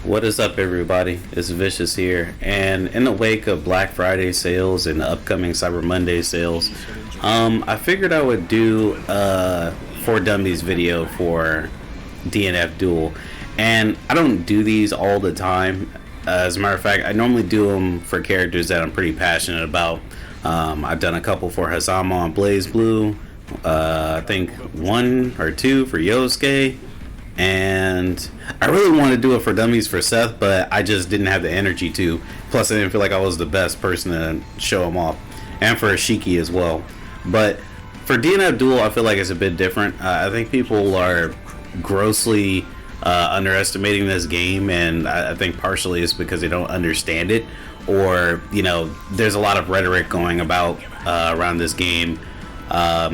What is up, everybody? It's Vicious here, and in the wake of Black Friday sales and the upcoming Cyber Monday sales, I figured I would do a for Dummies video for DNF Duel, and I don't do these all the time. As a matter of fact, I normally do them for characters that I'm pretty passionate about. I've done a couple for Hazama on Blaze Blue, I think one or two for Yosuke. And I really wanted to do it for Dummies for Seth, but I just didn't have the energy to. Plus, I didn't feel like I was the best person to show him off. And for Ashiki as well. But for DNF Duel, I feel like it's a bit different. I think people are grossly underestimating this game, and I think partially it's because they don't understand it. Or, you know, there's a lot of rhetoric going about around this game,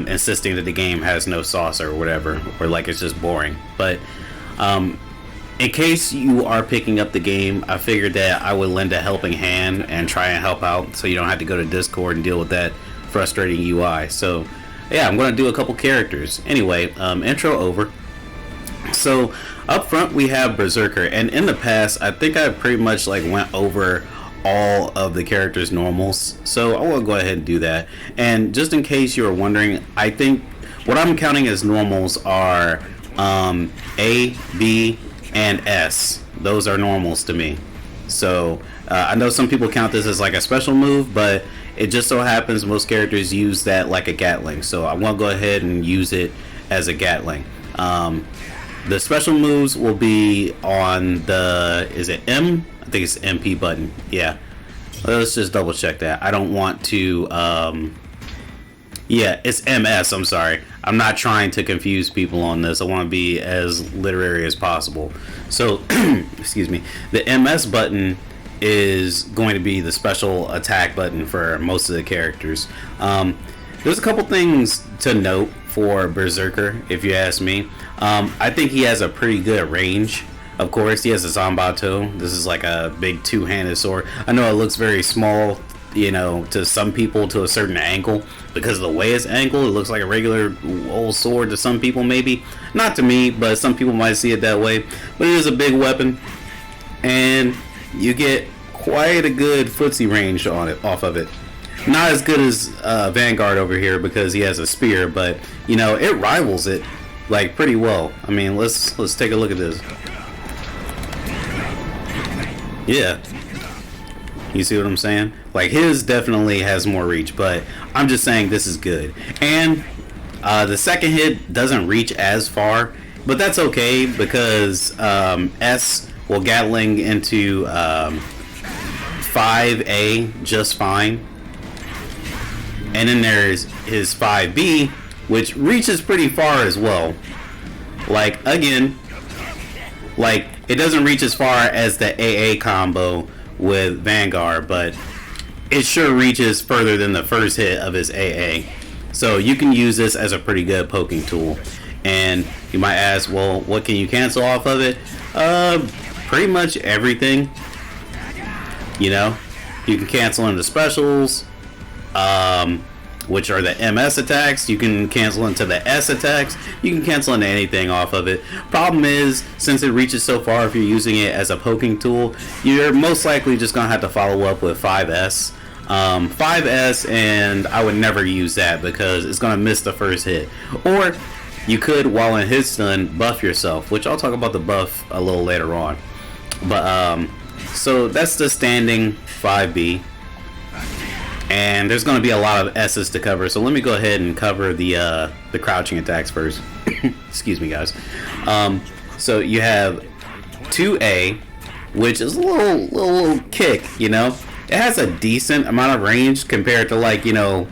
insisting that the game has no sauce or whatever, or like it's just boring. But in case you are picking up the game, I figured that I would lend a helping hand and try and help out, so you don't have to go to Discord and deal with that frustrating UI. So yeah, I'm going to do a couple characters. Anyway, intro over. So up front we have Berserker, and in the past I think I pretty much like went over all of the characters' normals, so I will go ahead and do that. And just in case you were wondering, I think what I'm counting as normals are A, B, and S. Those are normals to me. So I know some people count this as like a special move, but it just so happens most characters use that like a Gatling, so I'm gonna go ahead and use it as a Gatling. The special moves will be on the, is it M? I think it's MP button. Yeah. Let's just double check that. I don't want to, yeah, it's MS. I'm sorry. I'm not trying to confuse people on this. I want to be as literary as possible. So, excuse me. The MS button is going to be the special attack button for most of the characters. There's a couple things to note for Berserker, if you ask me. I think he has a pretty good range. Of course, he has a Zanbato. This is like a big two-handed sword. I know it looks very small, you know, to some people to a certain angle. Because of the way it's angled, it looks like a regular old sword to some people, maybe. Not to me, but some people might see it that way. But it is a big weapon. And you get quite a good footsie range on it, off of it. Not as good as Vanguard over here because he has a spear, but, you know, it rivals it, like, pretty well. I mean, let's take a look at this. Yeah, you see what I'm saying? Like, his definitely has more reach, but I'm just saying this is good. And the second hit doesn't reach as far, but that's okay because S will Gatling into 5A just fine. And then there's his 5B, which reaches pretty far as well. Like, again, like, it doesn't reach as far as the AA combo with Vanguard, but it sure reaches further than the first hit of his AA. So you can use this as a pretty good poking tool. And you might ask, well, what can you cancel off of it? Pretty much everything. You know, you can cancel into specials, which are the MS attacks. You can cancel into the S attacks. You can cancel into anything off of it. Problem is, since it reaches so far, if you're using it as a poking tool, you're most likely just going to have to follow up with 5S. 5S, and I would never use that because it's going to miss the first hit. Or you could, while in his stun, buff yourself, which I'll talk about the buff a little later on. But, so that's the standing 5B. And there's going to be a lot of S's to cover, so let me go ahead and cover the crouching attacks first. Excuse me, guys. So you have 2A, which is a little kick, you know. It has a decent amount of range compared to, like, you know,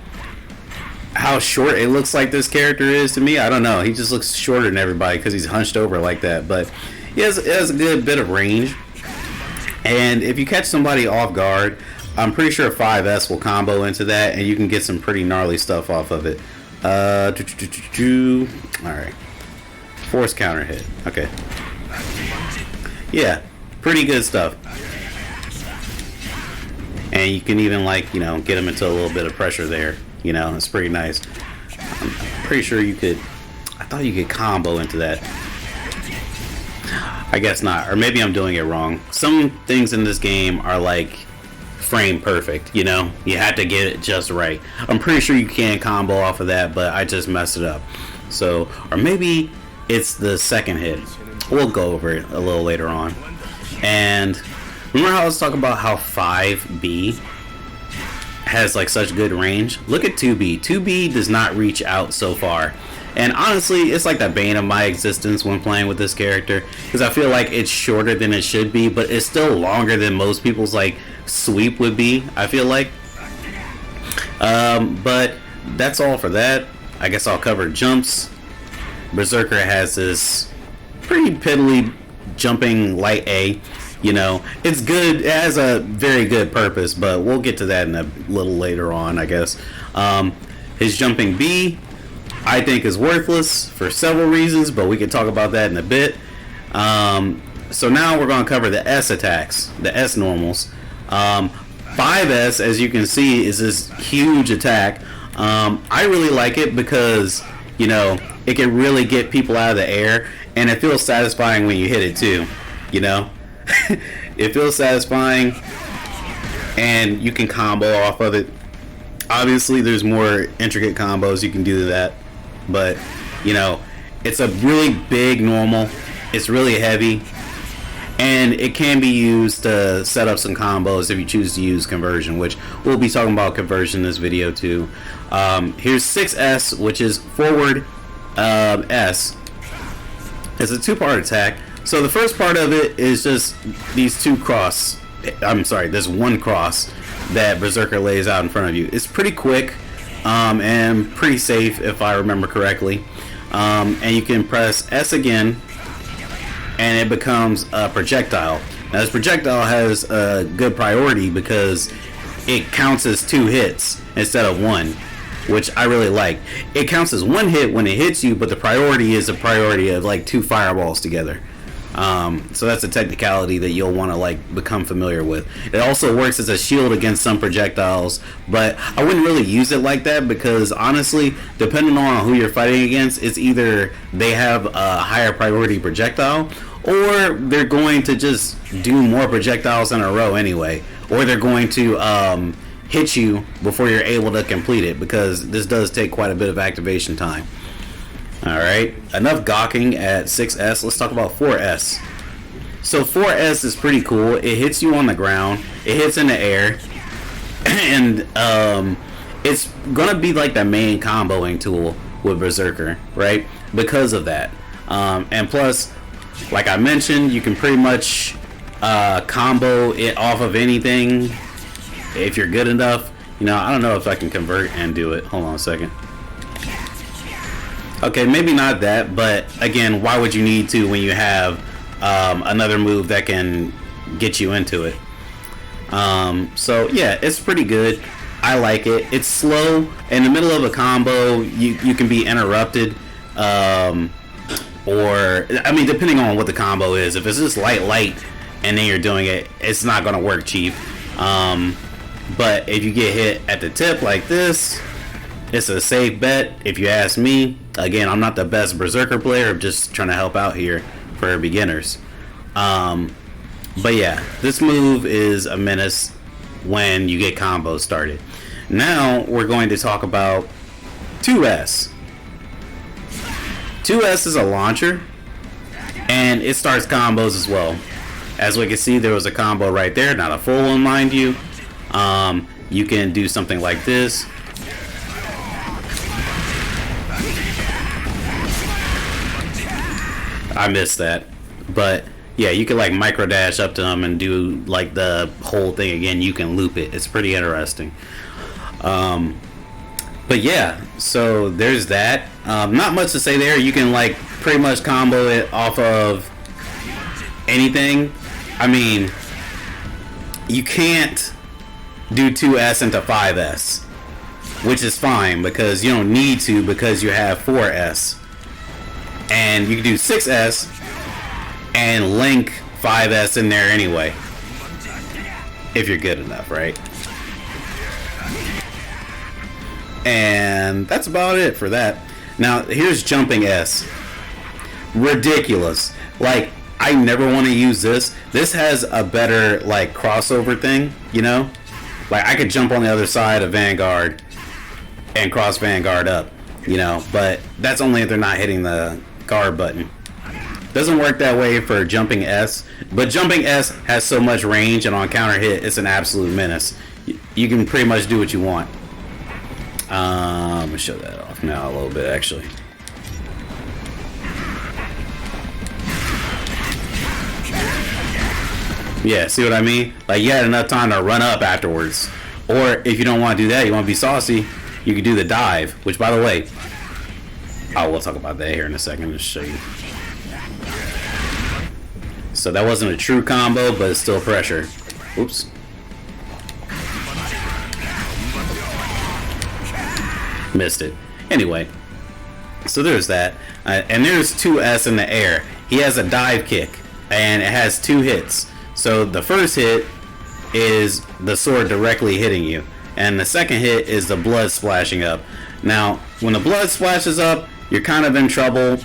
how short it looks like this character is to me. I don't know. He just looks shorter than everybody because he's hunched over like that. But it has a good bit of range. And if you catch somebody off guard, I'm pretty sure 5S will combo into that, and you can get some pretty gnarly stuff off of it. Alright. Force counter hit. Okay. Yeah, pretty good stuff. And you can even, like, you know, get them into a little bit of pressure there. You know, it's pretty nice. I'm pretty sure you could, I thought you could combo into that. I guess not, or maybe I'm doing it wrong. Some things in this game are like frame perfect, you know? You have to get it just right. I'm pretty sure you can combo off of that, but I just messed it up. So, or maybe it's the second hit. We'll go over it a little later on. And remember how I was talking about how 5B has like such good range? Look at 2B. 2B does not reach out so far. And honestly, it's like the bane of my existence when playing with this character, because I feel like it's shorter than it should be, but it's still longer than most people's like sweep would be, I feel like. But that's all for that. I guess I'll cover jumps. Berserker has this pretty piddly jumping light A. You know, it's good. It has a very good purpose, but we'll get to that in a little later on, I guess. His jumping B, I think, is worthless for several reasons, but we can talk about that in a bit. So now we're going to cover the S attacks, the S normals. 5S, as you can see, is this huge attack. I really like it because, you know, it can really get people out of the air, and it feels satisfying when you hit it too, you know? It feels satisfying, and you can combo off of it. Obviously, there's more intricate combos you can do to that, but, you know, it's a really big normal. It's really heavy, and it can be used to set up some combos if you choose to use conversion, which we'll be talking about conversion in this video too. Here's 6S, which is forward S. It's a two-part attack. So the first part of it is just these there's one cross that Berserker lays out in front of you. It's pretty quick and pretty safe, if I remember correctly. And you can press S again, and it becomes a projectile. Now this projectile has a good priority because it counts as 2 hits instead of 1, which I really like. It counts as 1 hit when it hits you, but the priority is a priority of like 2 fireballs together. So that's a technicality that you'll want to like become familiar with. It also works as a shield against some projectiles, but I wouldn't really use it like that because honestly, depending on who you're fighting against, it's either they have a higher priority projectile, or they're going to just do more projectiles in a row anyway, or they're going to hit you before you're able to complete it, because this does take quite a bit of activation time. Alright, enough gawking at 6S. Let's talk about 4S. So 4S is pretty cool. It hits you on the ground, it hits in the air, and it's gonna be like the main comboing tool with Berserker, right? Because of that. And plus, like I mentioned, you can pretty much combo it off of anything if you're good enough. You know, I don't know if I can convert and do it. Hold on a second. Okay, maybe not that, but again, why would you need to when you have another move that can get you into it? So yeah, it's pretty good. I like it. It's slow. In the middle of a combo, you can be interrupted. Or, I mean, depending on what the combo is. If it's just light, and then you're doing it, it's not going to work cheap. But if you get hit at the tip like this, it's a safe bet, if you ask me. Again, I'm not the best Berserker player. I'm just trying to help out here for beginners. But yeah, this move is a menace when you get combos started. Now, we're going to talk about 2S. 2S is a launcher, and it starts combos as well. As we can see, there was a combo right there, not a full one, mind you. You can do something like this. I missed that, but yeah, you can like micro dash up to them and do like the whole thing again. You can loop it. It's pretty interesting. But yeah, so there's that. Not much to say there. You can like pretty much combo it off of anything. I mean, you can't do 2S into 5S, which is fine because you don't need to, because you have 4S. And you can do 6S and link 5S in there anyway, if you're good enough, right? And that's about it for that. Now, here's jumping S. Ridiculous. Like, I never want to use this. This has a better like crossover thing, you know? Like I could jump on the other side of Vanguard and cross Vanguard up, you know, but that's only if they're not hitting the guard button. Doesn't work that way for jumping S, but jumping S has so much range, and on counter hit it's an absolute menace. You can pretty much do what you want. I'm gonna show that off now a little bit actually. Yeah, see what I mean? Like you had enough time to run up afterwards. Or if you don't want to do that, you want to be saucy, you can do the dive, which by the way, we'll talk about that here in a second to show you. So that wasn't a true combo, but it's still pressure. Oops. Missed it. Anyway, so there's that. And there's 2S in the air. He has a dive kick, and it has 2 hits. So the first hit is the sword directly hitting you, and the second hit is the blood splashing up. Now, when the blood splashes up, you're kind of in trouble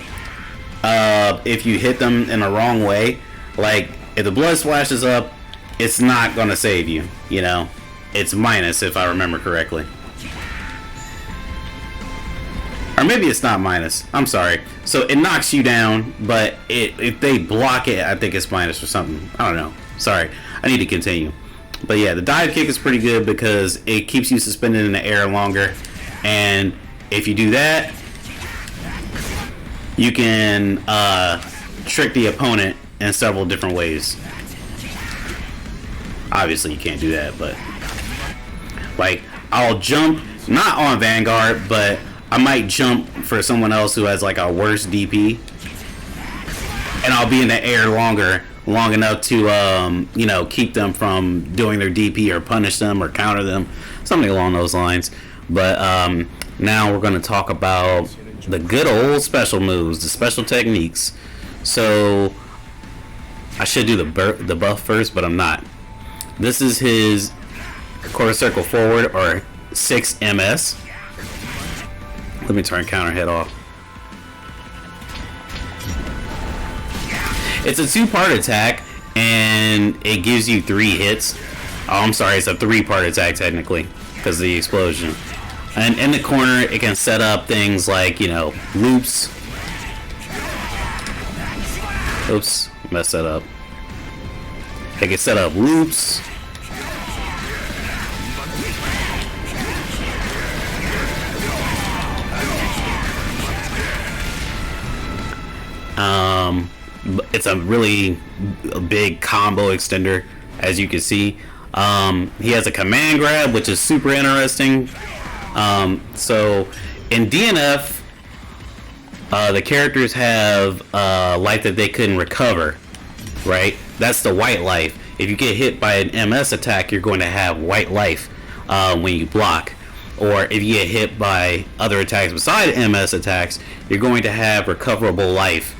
if you hit them in the wrong way. Like, if the blood splashes up, it's not going to save you, you know? It's minus, if I remember correctly. Or maybe it's not minus. I'm sorry. So it knocks you down, but if they block it, I think it's minus or something. I don't know. Sorry. I need to continue. But yeah, the dive kick is pretty good because it keeps you suspended in the air longer. And if you do that, you can trick the opponent in several different ways. Obviously, you can't do that, but like I'll jump not on Vanguard, but I might jump for someone else who has like a worse DP, and I'll be in the air long enough to you know, keep them from doing their DP or punish them or counter them, something along those lines. But now we're going to talk about the good old special moves, the special techniques. So I should do the buff first, but I'm not. This is his quarter circle forward, or 6 MS. Let me turn counter hit off. It's a 2-part attack, and it gives you 3 hits. Oh, I'm sorry, it's a 3-part attack technically, because of the explosion. And in the corner, it can set up things like, you know, loops. Oops, messed that up. It can set up loops. It's a really big combo extender, as you can see. He has a command grab, which is super interesting. So in DNF, the characters have life that they couldn't recover, right? That's the white life. If you get hit by an MS attack, you're going to have white life when you block. Or if you get hit by other attacks beside MS attacks, you're going to have recoverable life.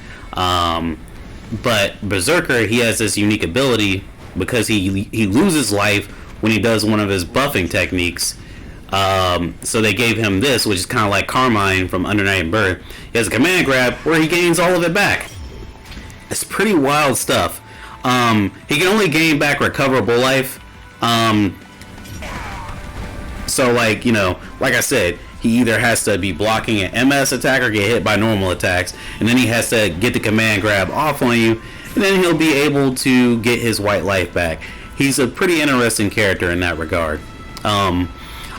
But Berserker, he has this unique ability because he loses life when he does one of his buffing techniques. So they gave him this, which is kind of like Carmine from Under Night and Birth. He has a command grab where he gains all of it back. It's pretty wild stuff. He can only gain back recoverable life. So, like, you know, like I said, he either has to be blocking an MS attack or get hit by normal attacks, and then he has to get the command grab off on you, and then he'll be able to get his white life back. He's a pretty interesting character in that regard. I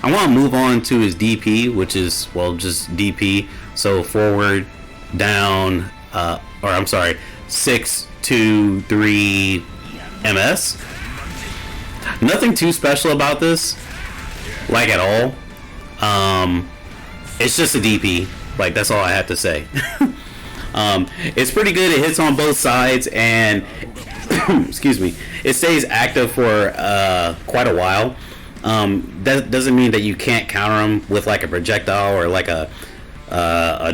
want to move on to his DP, which is, well, just DP. So forward, down, or I'm sorry, 6, 2, 3, MS. Nothing too special about this, like at all. It's just a DP. Like, that's all I have to say. It's pretty good. It hits on both sides, and excuse me, it stays active for quite a while. That doesn't mean that you can't counter them with like a projectile or like a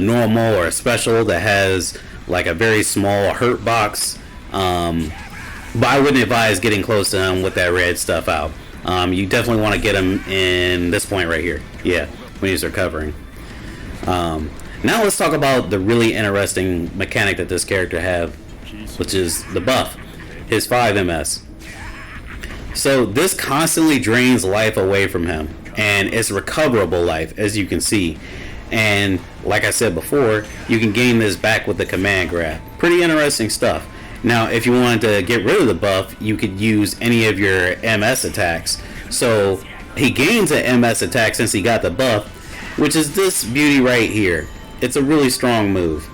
normal or a special that has like a very small hurt box. But I wouldn't advise getting close to him with that red stuff out. You definitely want to get him in this point right here. Yeah, when he's recovering. Now let's talk about the really interesting mechanic that this character which is the buff, his 5 MS. So this constantly drains life away from him, and it's recoverable life, as you can see. And like I said before, you can gain this back with the command grab. Pretty interesting stuff. Now, if you wanted to get rid of the buff, you could use any of your MS attacks. So he gains an MS attack since he got the buff, which is this beauty right here. It's a really strong move.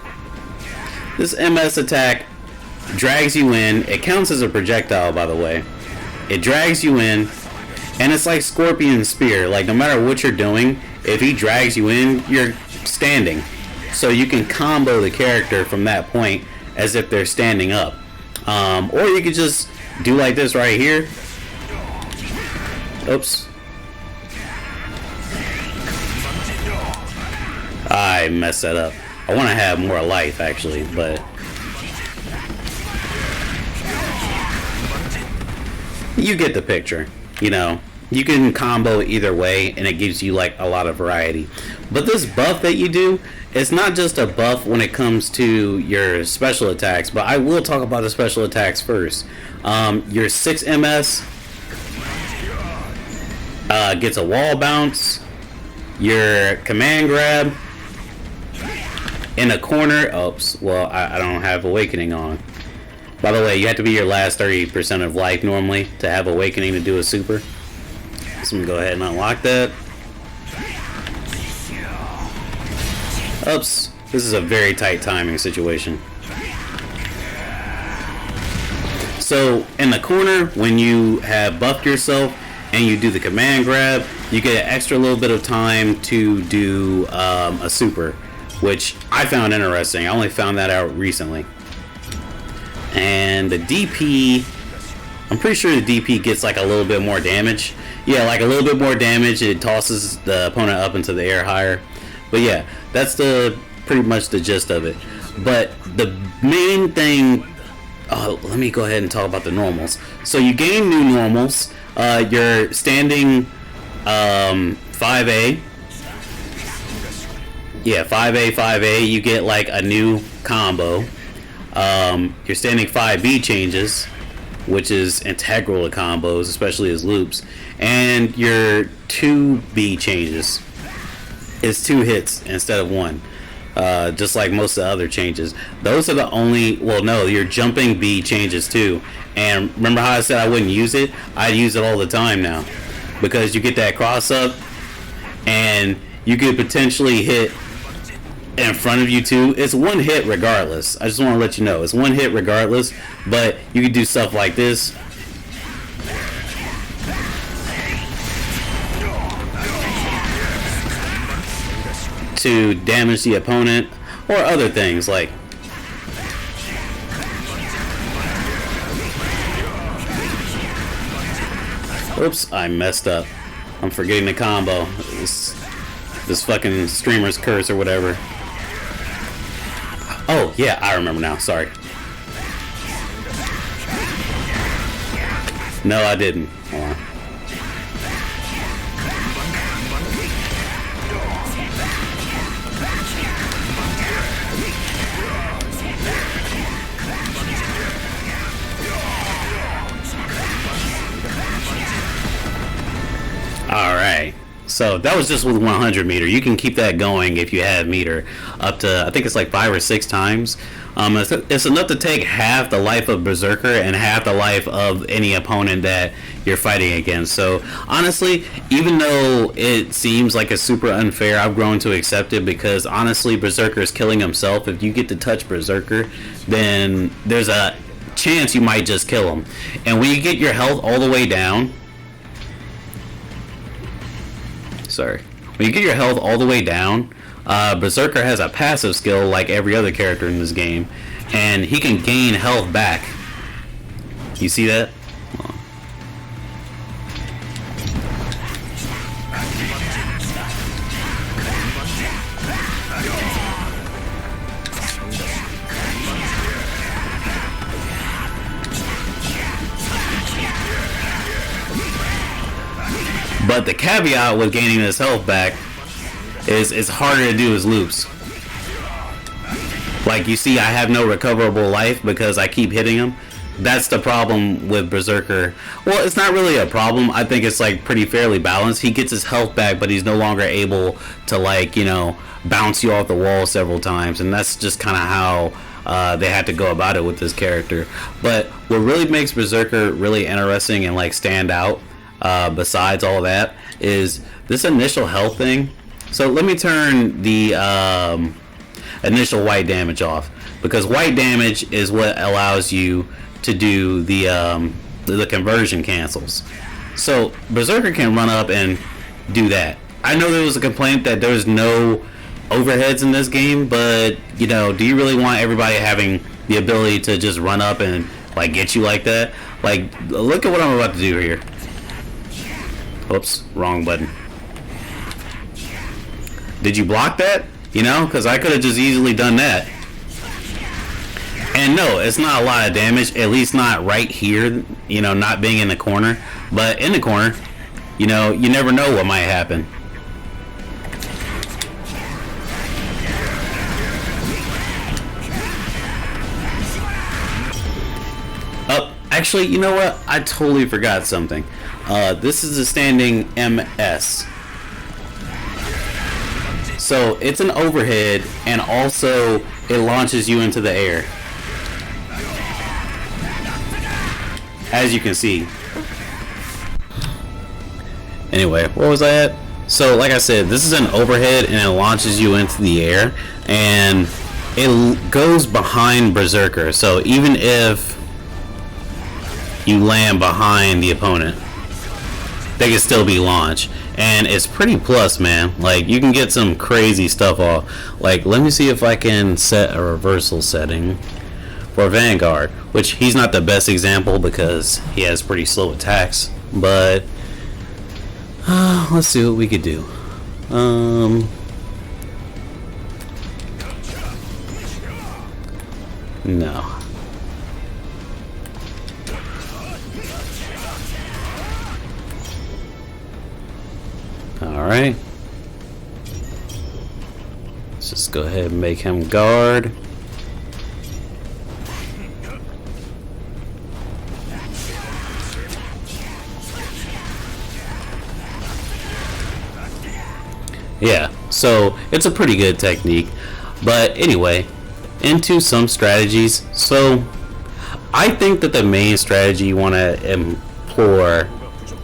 This MS attack drags you in. It counts as a projectile, by the way. It drags you in, and it's like Scorpion Spear. Like, no matter what you're doing, if he drags you in, you're standing. So you can combo the character from that point as if they're standing up. Or you could just do like this right here. Oops. I messed that up. I want to have more life, actually, but you get the picture. You know, you can combo either way, and it gives you like a lot of variety. But this buff that you do, it's not just a buff when it comes to your special attacks, but I will talk about the special attacks first. Your 6 MS gets a wall bounce. Your command grab in a corner. Oops, well, I don't have Awakening on. By the way, you have to be your last 30% of life normally to have Awakening to do a super. So I'm going to go ahead and unlock that. Oops, this is a very tight timing situation. So in the corner, when you have buffed yourself and you do the command grab, you get an extra little bit of time to do a super, which I found interesting. I only found that out recently. And the DP, I'm pretty sure the DP gets like a little bit more damage. Yeah, like a little bit more damage. It tosses the opponent up into the air higher. But yeah, that's pretty much the gist of it. But the main thing, let me go ahead and talk about the normals. So you gain new normals. You're standing 5A. Yeah, 5A. You get like a new combo. Your standing 5B changes, which is integral to combos, especially as loops. And your 2B changes. It's 2 hits instead of 1. Just like most of the other changes. Those are the only, well, no, your jumping B changes too. And remember how I said I wouldn't use it? I use it all the time now. Because you get that cross up, and you could potentially hit in front of you too. It's 1 hit regardless. I just want to let you know. It's 1 hit regardless, but you can do stuff like this. To damage the opponent, or other things like oops, I messed up. I'm forgetting the combo. This fucking streamer's curse or whatever. Oh yeah, I remember now, sorry. No, I didn't. Hold on. Alright, so that was just with 100 meter. You can keep that going if you have meter up to, I think it's like 5 or 6 times. It's enough to take half the life of Berserker and half the life of any opponent that you're fighting against. So honestly, even though it seems like it's super unfair, I've grown to accept it, because honestly, Berserker is killing himself. If you get to touch Berserker, then there's a chance you might just kill him. And when you get your health all the way down, when you get your health all the way down, Berserker has a passive skill like every other character in this game, and he can gain health back. You see that? But the caveat with gaining his health back is it's harder to do his loops. Like, you see, I have no recoverable life because I keep hitting him. That's the problem with Berserker. Well, it's not really a problem. I think it's like pretty fairly balanced. He gets his health back, but he's no longer able to, like, you know, bounce you off the wall several times, and that's just kind of how they had to go about it with this character. But what really makes Berserker really interesting and like stand out, besides all that, is this initial health thing. So let me turn the initial white damage off, because white damage is what allows you to do the conversion cancels. So Berserker can run up and do that. I know there was a complaint that there's no overheads in this game, but you know, do you really want everybody having the ability to just run up and like get you like that? Like, look at what I'm about to do here. Oops, wrong button. Did you block that? You know, because I could have just easily done that. And no, it's not a lot of damage, at least not right here, you know, not being in the corner. But in the corner, you know, you never know what might happen. Oh, actually, you know what? I totally forgot something. This is a standing MS. So it's an overhead, and also it launches you into the air, as you can see. Anyway, what was I at? So like I said, this is an overhead and it launches you into the air, and it goes behind Berserker. So even if you land behind the opponent, they can still be launched. And it's pretty plus, man. Like, you can get some crazy stuff off. Like, let me see if I can set a reversal setting for Vanguard, which he's not the best example because he has pretty slow attacks. But let's see what we could do. No. Alright. Let's just go ahead and make him guard. Yeah, so it's a pretty good technique. But anyway, into some strategies. So I think that the main strategy you want to implore,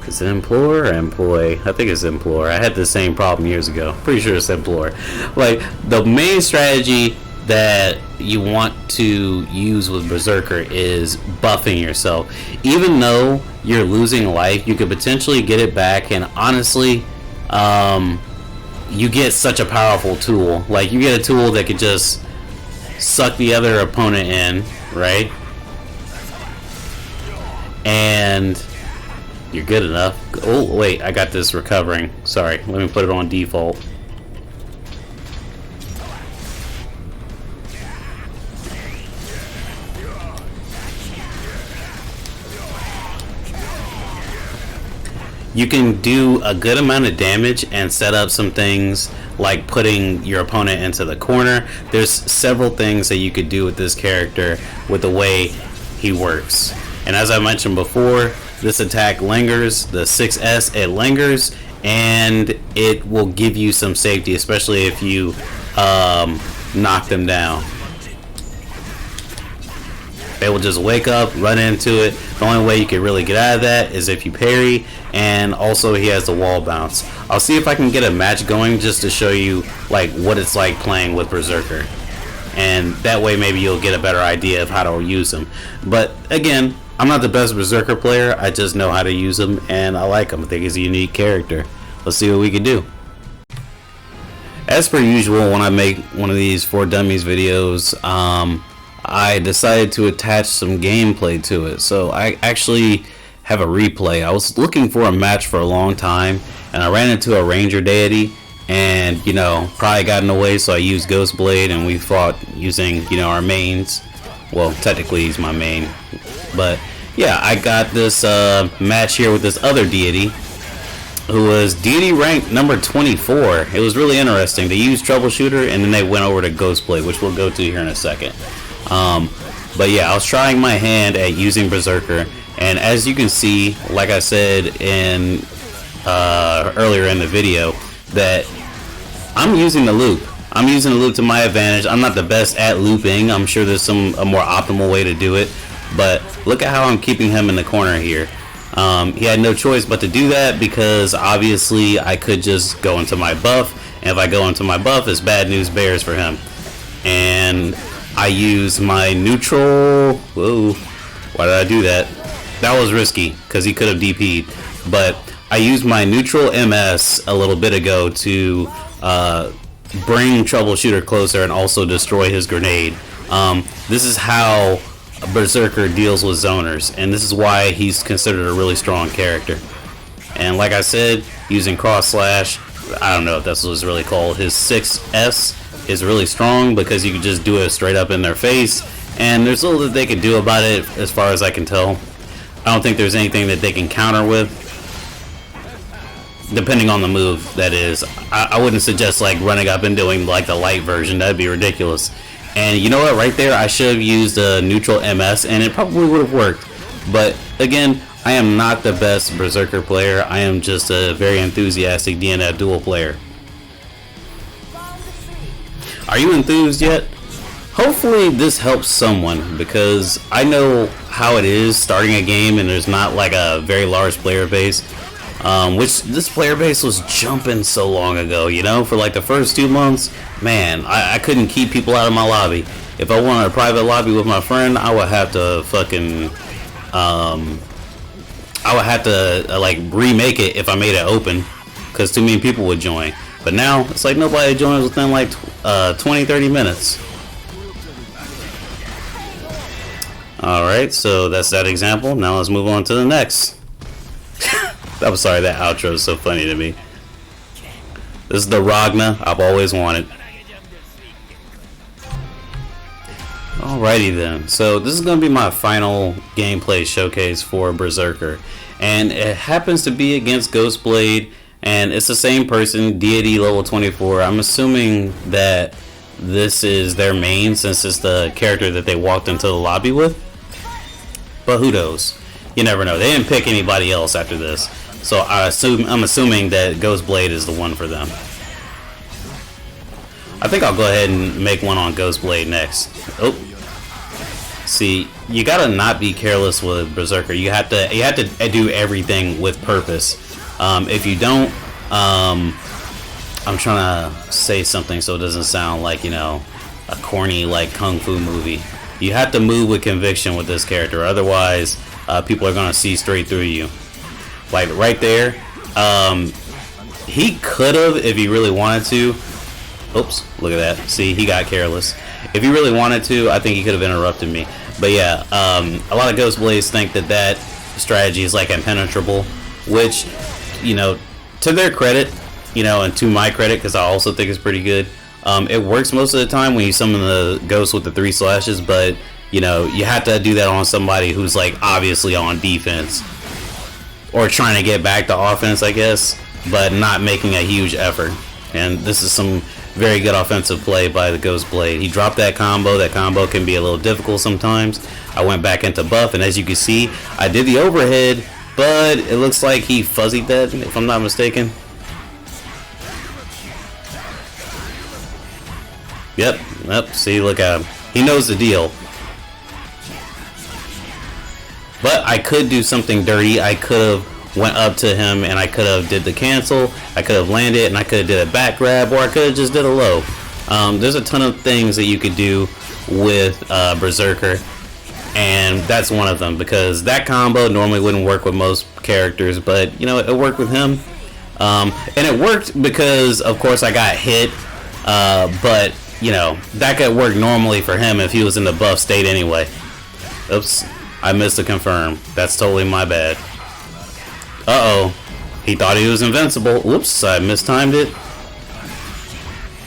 is it implore or employ? I think it's implore. I had the same problem years ago. Pretty sure it's implore. Like, the main strategy that you want to use with Berserker is buffing yourself. Even though you're losing life, you could potentially get it back, and honestly, you get such a powerful tool. Like, you get a tool that could just suck the other opponent in, right? And you're good enough. Oh, wait, I got this recovering. Sorry, let me put it on default. You can do a good amount of damage and set up some things like putting your opponent into the corner. There's several things that you could do with this character with the way he works. And as I mentioned before, this attack lingers, the 6S, it lingers, and it will give you some safety, especially if you knock them down. They will just wake up, run into it. The only way you can really get out of that is if you parry, and also he has the wall bounce. I'll see if I can get a match going just to show you like what it's like playing with Berserker. And that way maybe you'll get a better idea of how to use him. But again, I'm not the best Berserker player, I just know how to use him, and I like him. I think he's a unique character. Let's see what we can do. As per usual, when I make one of these For Dummies videos, I decided to attach some gameplay to it. So I actually have a replay. I was looking for a match for a long time, and I ran into a ranger deity, and you know, probably got in the way, so I used Ghost Blade, and we fought using, you know, our mains. Well, technically he's my main, but yeah, I got this match here with this other deity, who was deity rank number 24. It was really interesting. They used Troubleshooter and then they went over to Ghostblade, which we'll go to here in a second. But yeah, I was trying my hand at using Berserker, and as you can see, like I said in earlier in the video, that I'm using the loop. I'm using the loop to my advantage. I'm not the best at looping. I'm sure there's a more optimal way to do it, but look at how I'm keeping him in the corner here. He had no choice but to do that, because obviously I could just go into my buff, and if I go into my buff, it's bad news bears for him. And I use my neutral. Whoa, why did I do that? That was risky because he could have DP'd, but I used my neutral MS a little bit ago to bring Troubleshooter closer and also destroy his grenade. This is how Berserker deals with zoners, and this is why he's considered a really strong character. And like I said, using cross slash, I don't know if that's what it's really called, his 6S is really strong because you can just do it straight up in their face, and there's little that they can do about it as far as I can tell. I don't think there's anything that they can counter with, depending on the move, that is. I wouldn't suggest like running up and doing like the light version. That'd be ridiculous. And you know what, right there, I should have used a neutral MS and it probably would have worked. But again, I am not the best Berserker player. I am just a very enthusiastic DNF Duel player. Are you enthused yet? Hopefully this helps someone, because I know how it is starting a game and there's not like a very large player base. Which this player base was jumping so long ago, you know, for like the first 2 months, man, I couldn't keep people out of my lobby. If I wanted a private lobby with my friend, I would have to fucking, I would have to like remake it if I made it open, because too many people would join. But now, it's like nobody joins within like 20-30 minutes. Alright, so that's that example. Now let's move on to the next. I'm sorry, that outro is so funny to me. This is the Ragna I've always wanted. Alrighty then, so this is going to be my final gameplay showcase for Berserker. And it happens to be against Ghostblade, and it's the same person, Deity level 24. I'm assuming that this is their main, since it's the character that they walked into the lobby with. But who knows? You never know. They didn't pick anybody else after this. So I'm assuming that Ghostblade is the one for them. I think I'll go ahead and make one on Ghostblade next. Oh. See, you gotta not be careless with Berserker. You have to do everything with purpose. If you don't, I'm trying to say something so it doesn't sound like, you know, a corny like kung fu movie. You have to move with conviction with this character, otherwise people are gonna see straight through you. Like right there, he could have, if he really wanted to. Oops, look at that. See, he got careless. If he really wanted to, I think he could have interrupted me. But yeah, a lot of Ghostblades think that that strategy is like impenetrable, which, you know, to their credit, you know, and to my credit, because I also think it's pretty good. It works most of the time when you summon the ghost with the 3 slashes, but you know, you have to do that on somebody who's like obviously on defense or trying to get back to offense, I guess, but not making a huge effort. And this is some very good offensive play by the Ghostblade. He dropped that combo. That combo can be a little difficult sometimes. I went back into buff, and as you can see, I did the overhead, but it looks like he fuzzied that, if I'm not mistaken. Yep, see, look at him. He knows the deal. But I could do something dirty. I could have went up to him and I could have did the cancel. I could have landed and I could have did a back grab, or I could have just did a low. There's a ton of things that you could do with Berserker, and that's one of them, because that combo normally wouldn't work with most characters, but you know, it worked with him. And it worked because, of course, I got hit, but you know, that could work normally for him if he was in the buff state anyway. Oops, I missed to confirm. That's totally my bad. Uh-oh. He thought he was invincible. Whoops, I mistimed it.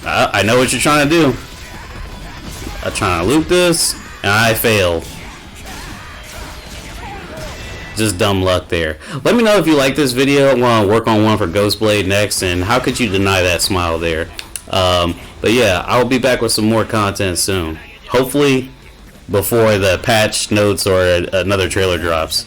I know what you're trying to do. I'm trying to loop this, and I failed. just dumb luck there. Let me know if you like this video. I want to work on one for Ghostblade next, and how could you deny that smile there? But yeah, I'll be back with some more content soon. Hopefully before the patch notes or another trailer drops.